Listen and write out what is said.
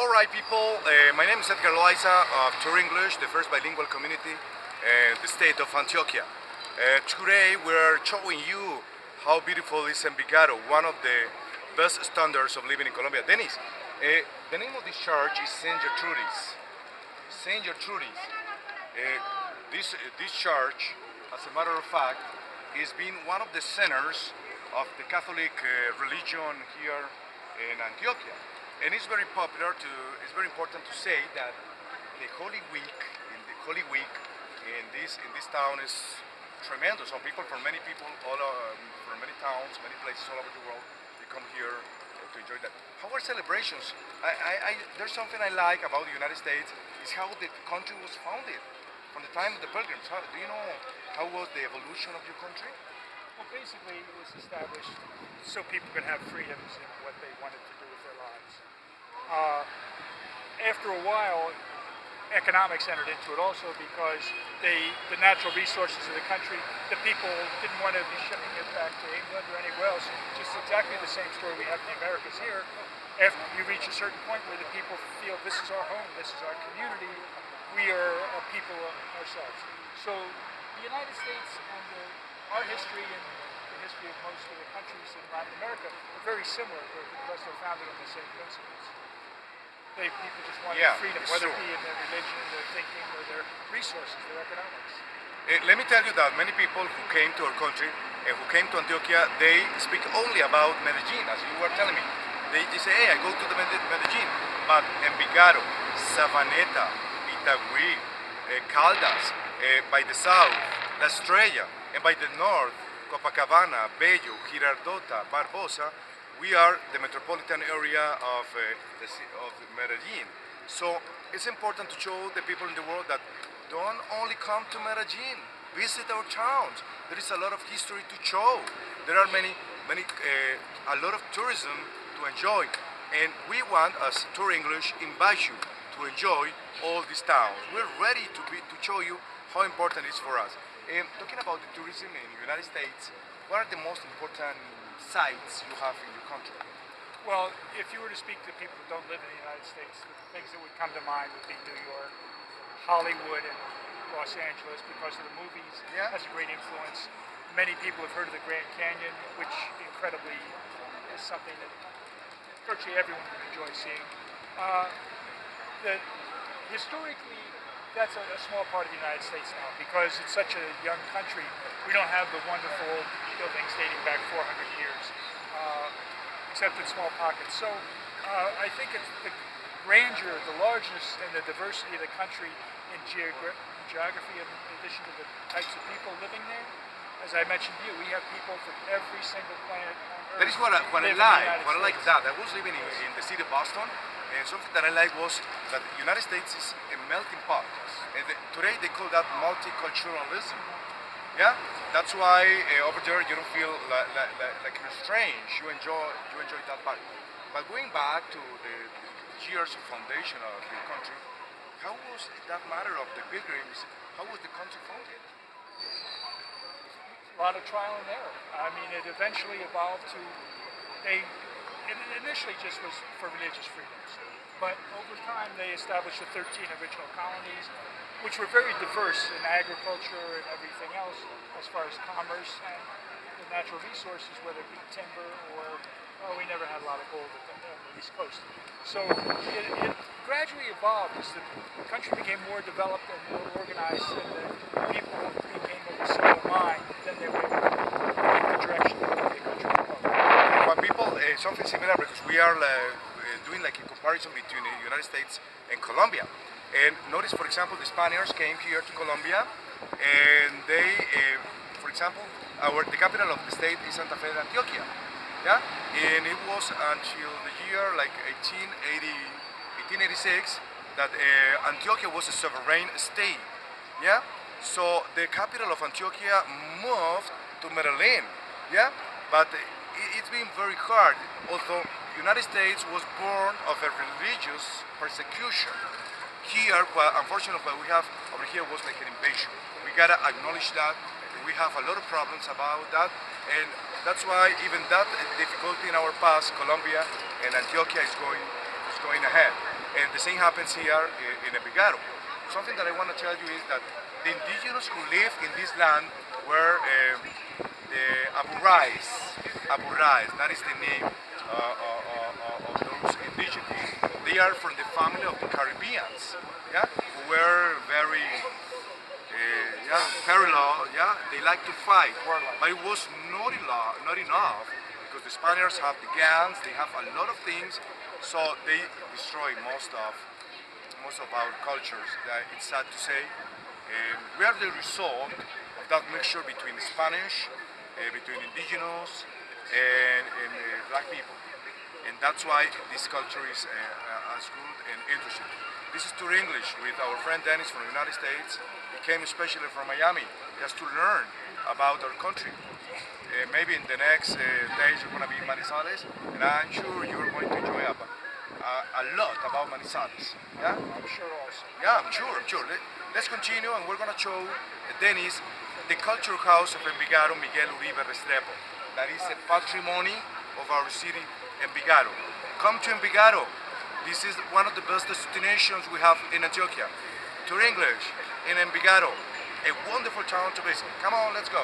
Alright people, my name is Edgar Loaiza of Tour English, the first bilingual community in the state of Antioquia. Today we're showing you how beautiful is Envigado, one of the best standards of living in Colombia. Denis, the name of this church is Saint Gertrudis. Saint Gertrudis. This church, as a matter of fact, is being one of the centers of the Catholic religion here in Antioquia. And it's very popular it's very important to say that the Holy Week in this town is tremendous. Some people, from many people, from many towns, many places all over the world, they come here to enjoy that. How are celebrations? There's something I like about the United States is how the country was founded from the time of the Pilgrims. Do you know how was the evolution of your country? Well, basically, it was established so people could have freedoms in what they wanted to do with their lives. After a while, economics entered into it also because the natural resources of the country, the people didn't want to be shipping it back to England or anywhere else. Just exactly the same story we have in the Americas here. After you reach a certain point where the people feel this is our home, this is our community, we are a people ourselves. So the United States and our history and the history of most of the countries in Latin America are very similar because they're founded on the same principles. People just want freedom, whether it be in their religion, their thinking, or their resources, their economics. Let me tell you that many people who came to our country and who came to Antioquia, they speak only about Medellin, as you were telling me. They say, hey, I go to the Medellin, but Envigado, Sabaneta, Itagüí, Caldas, by the south, La Estrella, and by the north, Copacabana, Bello, Girardota, Barbosa, we are the metropolitan area of Medellin. So it's important to show the people in the world that don't only come to Medellin, visit our towns. There is a lot of history to show. There are a lot of tourism to enjoy. And we want, as Tour English, invite you to enjoy all these towns. We're ready to show you how important it is for us. Talking about the tourism in the United States, what are the most important sites you have in your country? Well, if you were to speak to people who don't live in the United States, the things that would come to mind would be New York, Hollywood, and Los Angeles because of the movies. Yeah. Has a great influence. Many people have heard of the Grand Canyon, which incredibly is something that virtually everyone would enjoy seeing. Historically, that's a small part of the United States now because it's such a young country. We don't have the wonderful buildings dating back 400 years, except in small pockets. So I think it's the grandeur, the largeness, and the diversity of the country in geography, in addition to the types of people living there. As I mentioned to you, we have people from every single planet on Earth. That is what I like that. I was living in the city of Boston, and something that I like was that the United States is a melting pot. And today they call that multiculturalism. Yeah, that's why over there you don't feel like you're strange. You enjoy that part. But going back to the years of foundation of the country, how was that matter of the pilgrims? How was the country founded? A lot of trial and error. I mean, it eventually evolved to it initially just was for religious freedoms, but over time they established the 13 original colonies, which were very diverse in agriculture and everything else as far as commerce and the natural resources, whether it be timber or, we never had a lot of gold on the East Coast. So it gradually evolved as the country became more developed and more organized and the people became of a single mind, then they were able to take the direction of the country would go. For people, something similar because we are doing like a comparison between the United States and Colombia. And notice, for example, the Spaniards came here to Colombia, and they, for example, the capital of the state is Santa Fe de Antioquia. Yeah, and it was until the year like 1886 that Antioquia was a sovereign state. Yeah, so the capital of Antioquia moved to Medellin. Yeah, but it's been very hard. Although the United States was born of a religious persecution. Here, unfortunately, what we have over here was like an invasion. We gotta acknowledge that. We have a lot of problems about that, and that's why even that difficulty in our past, Colombia and Antioquia is going ahead. the same happens here in Envigado. Something that I want to tell you is that the indigenous who live in this land were the aburrais. Aburrais, that is the name of those indigenous. They are from the family of the Caribbeans, yeah, who were very parallel, yeah. They like to fight, but it was not enough because the Spaniards have the guns, they have a lot of things, so they destroy most of our cultures. It's sad to say. We are the result of that mixture between Spanish, between indigenous, and black people. And that's why this culture is as good and interesting. This is Tour English with our friend Dennis from the United States. He came especially from Miami just to learn about our country. Maybe in the next days you're going to be in Manizales, and I'm sure you're going to enjoy a lot about Manizales. Yeah? I'm sure also. Yeah, I'm sure. Let's continue, and we're going to show Dennis the culture house of Envigado, Miguel Uribe Restrepo. That is a patrimony of our city, Envigado. Come to Envigado. This is one of the best destinations we have in Antioquia. Tour English in Envigado, a wonderful town to visit. Come on, let's go.